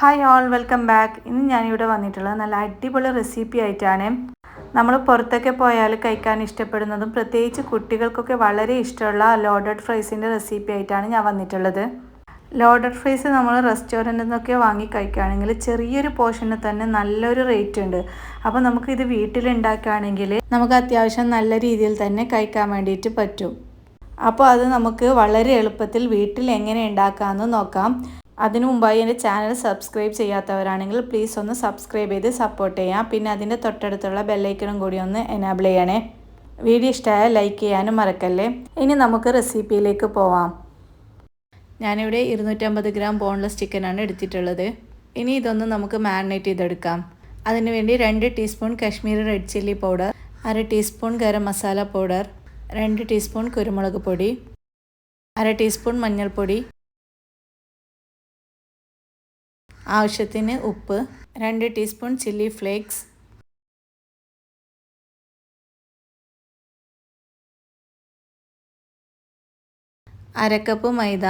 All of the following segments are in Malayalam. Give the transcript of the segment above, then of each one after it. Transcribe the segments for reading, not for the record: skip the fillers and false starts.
Hi all welcome back. ഇന്ന് ഞാനിവിടെ വന്നിട്ടുള്ളത് നല്ല അടിപൊളി റെസിപ്പി ആയിട്ടാണ്. നമ്മൾ പുറത്തൊക്കെ പോയാൽ കഴിക്കാൻ ഇഷ്ടപ്പെടുന്നതും പ്രത്യേകിച്ച് കുട്ടികൾക്കൊക്കെ വളരെ ഇഷ്ടമുള്ള ലോഡഡ് ഫ്രൈസിൻ്റെ റെസിപ്പി ആയിട്ടാണ് ഞാൻ വന്നിട്ടുള്ളത്. ലോഡഡ് ഫ്രൈസ് നമ്മൾ റെസ്റ്റോറൻറ്റിൽ നിന്നൊക്കെ വാങ്ങി കഴിക്കുകയാണെങ്കിൽ ചെറിയൊരു പോർഷന് തന്നെ നല്ലൊരു റേറ്റ് ഉണ്ട്. അപ്പോൾ നമുക്കിത് വീട്ടിലുണ്ടാക്കുകയാണെങ്കിൽ നമുക്ക് അത്യാവശ്യം നല്ല രീതിയിൽ തന്നെ കഴിക്കാൻ വേണ്ടിയിട്ട് പറ്റും. അപ്പോൾ അത് നമുക്ക് വളരെ എളുപ്പത്തിൽ വീട്ടിൽ എങ്ങനെ ഉണ്ടാക്കാമെന്ന് നോക്കാം. അതിനു മുമ്പായി എൻ്റെ ചാനൽ സബ്സ്ക്രൈബ് ചെയ്യാത്തവരാണെങ്കിൽ പ്ലീസ് ഒന്ന് സബ്സ്ക്രൈബ് ചെയ്ത് സപ്പോർട്ട് ചെയ്യാം. പിന്നെ അതിൻ്റെ തൊട്ടടുത്തുള്ള ബെല്ലൈക്കണും കൂടി ഒന്ന് എനാബിൾ ചെയ്യണേ. വീഡിയോ ഇഷ്ടമായാൽ ലൈക്ക് ചെയ്യാനും മറക്കല്ലേ. ഇനി നമുക്ക് റെസിപ്പിയിലേക്ക് പോവാം. ഞാനിവിടെ 250 ഗ്രാം ബോൺലെസ് ചിക്കനാണ് എടുത്തിട്ടുള്ളത്. ഇനി ഇതൊന്ന് നമുക്ക് മാരിനേറ്റ് ചെയ്തെടുക്കാം. അതിനുവേണ്ടി 2 teaspoon Kashmiri red chilli powder, 1/2 teaspoon garam masala powder, 2 teaspoon കുരുമുളക് പൊടി, 1/2 ടീസ്പൂൺ മഞ്ഞൾപ്പൊടി, ആവശ്യത്തിന് ഉപ്പ്, 2 ടീസ്പൂൺ ചില്ലി ഫ്ലേക്സ്, അരക്കപ്പ് മൈദ,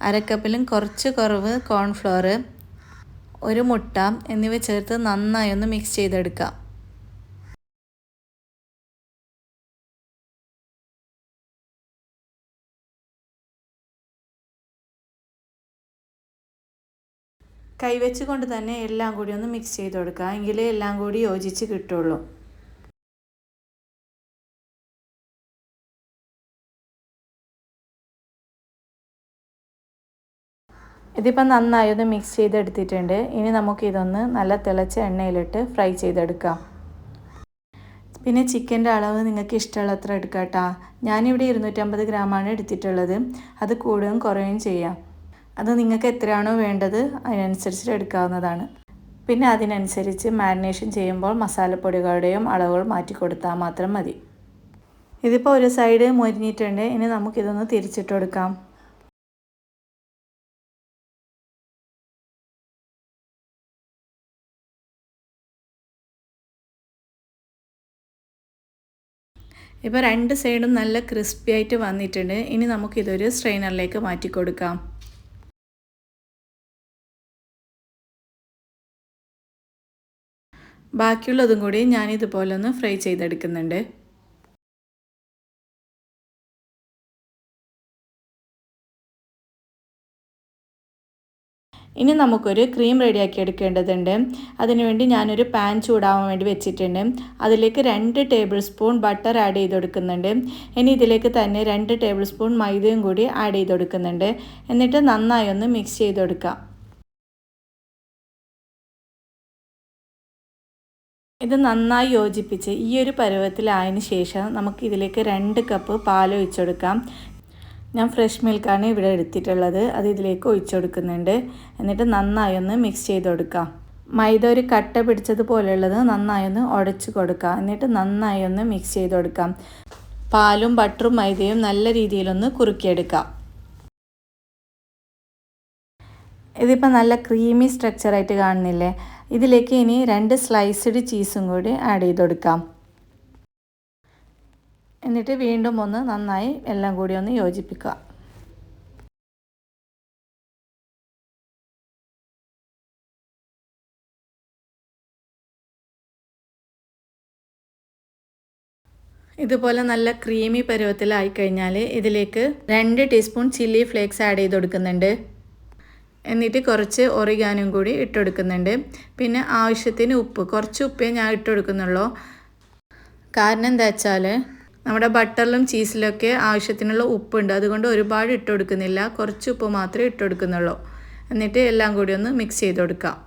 അരക്കപ്പിലും കുറച്ച് കുറവ് കോൺഫ്ലോർ, 1 മുട്ട എന്നിവ ചേർത്ത് നന്നായി ഒന്ന് മിക്സ് ചെയ്തെടുക്കാം. കൈവച്ച് കൊണ്ട് തന്നെ എല്ലാം കൂടി ഒന്ന് മിക്സ് ചെയ്ത് കൊടുക്കുക, എങ്കിലേ എല്ലാം കൂടി യോജിച്ച് കിട്ടുള്ളൂ. ഇതിപ്പോൾ നന്നായി ഒന്ന് മിക്സ് ചെയ്തെടുത്തിട്ടുണ്ട്. ഇനി നമുക്കിതൊന്ന് നല്ല തിളച്ച എണ്ണയിലിട്ട് ഫ്രൈ ചെയ്തെടുക്കാം. പിന്നെ ചിക്കൻ്റെ അളവ് നിങ്ങൾക്ക് ഇഷ്ടമുള്ളത്ര എടുക്കാം കേട്ടോ. ഞാനിവിടെ 250 ഗ്രാമാണ് എടുത്തിട്ടുള്ളത്. അത് കൂടുകയും കുറയുകയും ചെയ്യാം. അത് നിങ്ങൾക്ക് എത്രയാണോ വേണ്ടത് അതിനനുസരിച്ച് എടുക്കാവുന്നതാണ്. പിന്നെ അതിനനുസരിച്ച് മാരിനേഷൻ ചെയ്യുമ്പോൾ മസാലപ്പൊടികളുടെയും അളവുകൾ മാറ്റി കൊടുത്താൽ മാത്രം മതി. ഇതിപ്പോൾ ഒരു സൈഡ് മൊരിഞ്ഞിട്ടുണ്ട്. ഇനി നമുക്കിതൊന്ന് തിരിച്ചിട്ട് കൊടുക്കാം. ഇപ്പോൾ 2 സൈഡും നല്ല ക്രിസ്പി ആയിട്ട് വന്നിട്ടുണ്ട്. ഇനി നമുക്കിതൊരു സ്ട്രെയിനറിലേക്ക് മാറ്റി കൊടുക്കാം. ബാക്കിയുള്ളതും കൂടി ഞാനിതുപോലെ ഒന്ന് ഫ്രൈ ചെയ്തെടുക്കുന്നുണ്ട്. ഇനി നമുക്കൊരു ക്രീം റെഡിയാക്കി എടുക്കേണ്ടതുണ്ട്. അതിനുവേണ്ടി ഞാനൊരു പാൻ ചൂടാവാൻ വേണ്ടി വെച്ചിട്ടുണ്ട്. അതിലേക്ക് 2 ടേബിൾ സ്പൂൺ ബട്ടർ ആഡ് ചെയ്ത് കൊടുക്കുന്നുണ്ട്. ഇനി ഇതിലേക്ക് തന്നെ 2 ടേബിൾ സ്പൂൺ മൈദയും കൂടി ആഡ് ചെയ്ത് കൊടുക്കുന്നുണ്ട്. എന്നിട്ട് നന്നായി ഒന്ന് മിക്സ് ചെയ്ത് കൊടുക്കാം. ഇത് നന്നായി യോജിപ്പിച്ച് ഈ ഒരു പരുവത്തിലായതിന് ശേഷം നമുക്ക് ഇതിലേക്ക് 2 കപ്പ് പാൽ ഒഴിച്ചു കൊടുക്കാം. ഞാൻ ഫ്രഷ് മിൽക്കാണ് ഇവിടെ എടുത്തിട്ടുള്ളത്. അത് ഇതിലേക്ക് ഒഴിച്ചു കൊടുക്കുന്നുണ്ട്. എന്നിട്ട് നന്നായി ഒന്ന് മിക്സ് ചെയ്ത് കൊടുക്കാം. മൈദ ഒരു കട്ട പിടിച്ചതുപോലെയുള്ളത് നന്നായി ഒന്ന് ഉടച്ചു കൊടുക്കാം. എന്നിട്ട് നന്നായി ഒന്ന് മിക്സ് ചെയ്ത് കൊടുക്കാം. പാലും ബട്ടറും മൈദയും നല്ല രീതിയിലൊന്ന് കുറുക്കിയെടുക്കാം. ഇതിപ്പോൾ നല്ല ക്രീമി സ്ട്രക്ചറായിട്ട് കാണുന്നില്ലേ? ഇതിലേക്ക് ഇനി 2 സ്ലൈസ്ഡ് ചീസും കൂടി ആഡ് ചെയ്ത് കൊടുക്കാം. എന്നിട്ട് വീണ്ടും ഒന്ന് നന്നായി എല്ലാം കൂടി ഒന്ന് യോജിപ്പിക്കുക. ഇതുപോലെ നല്ല ക്രീമി പരുവത്തിലായി കഴിഞ്ഞാൽ ഇതിലേക്ക് 2 ടീസ്പൂൺ ചില്ലി ഫ്ലേക്സ് ആഡ് ചെയ്ത് കൊടുക്കുന്നുണ്ട്. എന്നിട്ട് കുറച്ച് ഒറിഗാനും കൂടി ഇട്ട് കൊടുക്കുന്നുണ്ട്. പിന്നെ ആവശ്യത്തിന് ഉപ്പ്, കുറച്ച് ഉപ്പേ ഞാൻ ഇട്ട് കൊടുക്കുന്നുള്ളൂ. കാരണം എന്താ വെച്ചാൽ നമ്മുടെ ബട്ടറിലും ചീസിലൊക്കെ ആവശ്യത്തിനുള്ള ഉപ്പുണ്ട്. അതുകൊണ്ട് ഒരുപാട് ഇട്ട് കൊടുക്കുന്നില്ല, കുറച്ച് ഉപ്പ് മാത്രമേ ഇട്ട് കൊടുക്കുന്നുള്ളൂ. എന്നിട്ട് എല്ലാം കൂടി ഒന്ന് മിക്സ് ചെയ്ത് കൊടുക്കാം.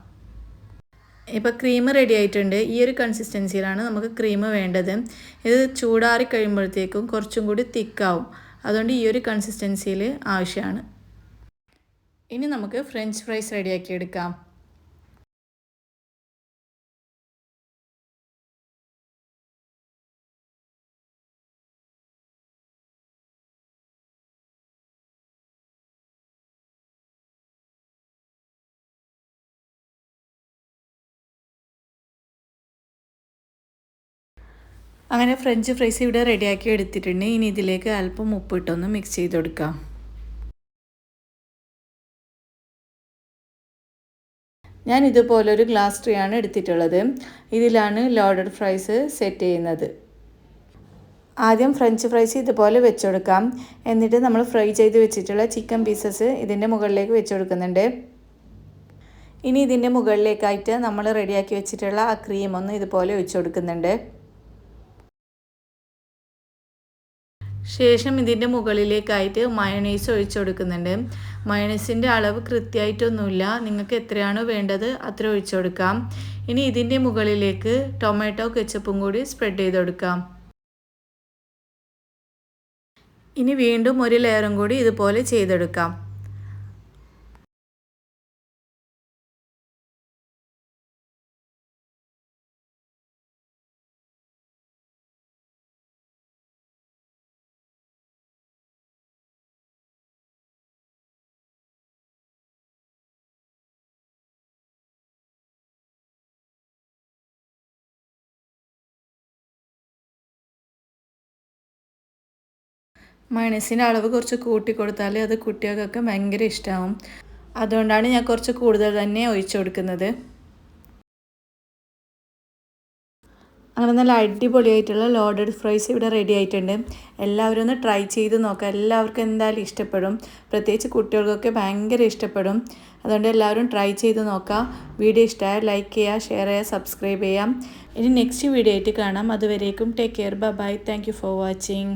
ഇപ്പോൾ ക്രീം റെഡി ആയിട്ടുണ്ട്. ഈ ഒരു കൺസിസ്റ്റൻസിയിലാണ് നമുക്ക് ക്രീം വേണ്ടത്. ഇത് ചൂടാറി കഴിയുമ്പോഴത്തേക്കും കുറച്ചും കൂടി തിക്കാവും. അതുകൊണ്ട് ഈ ഒരു കൺസിസ്റ്റൻസിയിൽ ആവശ്യമാണ്. ഇനി നമുക്ക് ഫ്രഞ്ച് ഫ്രൈസ് റെഡിയാക്കി എടുക്കാം. അങ്ങനെ ഫ്രഞ്ച് ഫ്രൈസ് ഇവിടെ റെഡിയാക്കി എടുത്തിട്ടുണ്ട്. ഇനി ഇതിലേക്ക് അല്പം ഉപ്പിട്ടൊന്ന് മിക്സ് ചെയ്ത് കൊടുക്കാം. ഞാൻ ഇതുപോലൊരു ഗ്ലാസ് ട്രേ ആണ് എടുത്തിട്ടുള്ളത്. ഇതിലാണ് ലോഡഡ് ഫ്രൈസ് സെറ്റ് ചെയ്യുന്നത്. ആദ്യം ഫ്രഞ്ച് ഫ്രൈസ് ഇതുപോലെ വെച്ച് കൊടുക്കാം. എന്നിട്ട് നമ്മൾ ഫ്രൈ ചെയ്ത് വെച്ചിട്ടുള്ള ചിക്കൻ പീസസ് ഇതിൻ്റെ മുകളിലേക്ക് വെച്ച് കൊടുക്കുന്നുണ്ട്. ഇനി ഇതിൻ്റെ മുകളിലേക്കായിട്ട് നമ്മൾ റെഡിയാക്കി വെച്ചിട്ടുള്ള ആ ക്രീം ഒന്ന് ഇതുപോലെ ഒഴിച്ചു കൊടുക്കുന്നുണ്ട്. ശേഷം ഇതിൻ്റെ മുകളിലേക്കായിട്ട് മയോണൈസ് ഒഴിച്ചു കൊടുക്കുന്നുണ്ട്. മയോണൈസിൻ്റെ അളവ് കൃത്യമായിട്ടൊന്നുമില്ല, നിങ്ങൾക്ക് എത്രയാണോ വേണ്ടത് അത്ര ഒഴിച്ചു കൊടുക്കാം. ഇനി ഇതിൻ്റെ മുകളിലേക്ക് ടൊമാറ്റോ കെച്ചപ്പും കൂടി സ്പ്രെഡ് ചെയ്ത് കൊടുക്കാം. ഇനി വീണ്ടും ഒരു ലെയറും കൂടി ഇതുപോലെ ചെയ്തെടുക്കാം. മയോണൈസിൻ്റെ അളവ് കുറച്ച് കൂട്ടി കൊടുത്താൽ അത് കുട്ടികൾക്കൊക്കെ ഭയങ്കര ഇഷ്ടമാവും. അതുകൊണ്ടാണ് ഞാൻ കുറച്ച് കൂടുതൽ തന്നെ ഒഴിച്ചു കൊടുക്കുന്നത്. അങ്ങനെ നല്ല അടിപൊളിയായിട്ടുള്ള ലോഡഡ് ഫ്രൈസ് ഇവിടെ റെഡി ആയിട്ടുണ്ട്. എല്ലാവരും ഒന്ന് ട്രൈ ചെയ്ത് നോക്കുക. എല്ലാവർക്കും എന്തായാലും ഇഷ്ടപ്പെടും. പ്രത്യേകിച്ച് കുട്ടികൾക്കൊക്കെ ഭയങ്കര ഇഷ്ടപ്പെടും. അതുകൊണ്ട് എല്ലാവരും ട്രൈ ചെയ്ത് നോക്കുക. വീഡിയോ ഇഷ്ടമായാൽ ലൈക്ക് ചെയ്യുക, ഷെയർ ചെയ്യുക, സബ്സ്ക്രൈബ് ചെയ്യാം. ഇനി നെക്സ്റ്റ് വീഡിയോ ആയിട്ട് കാണാം. അതുവരേക്കും take care. Bye. Thank you for watching.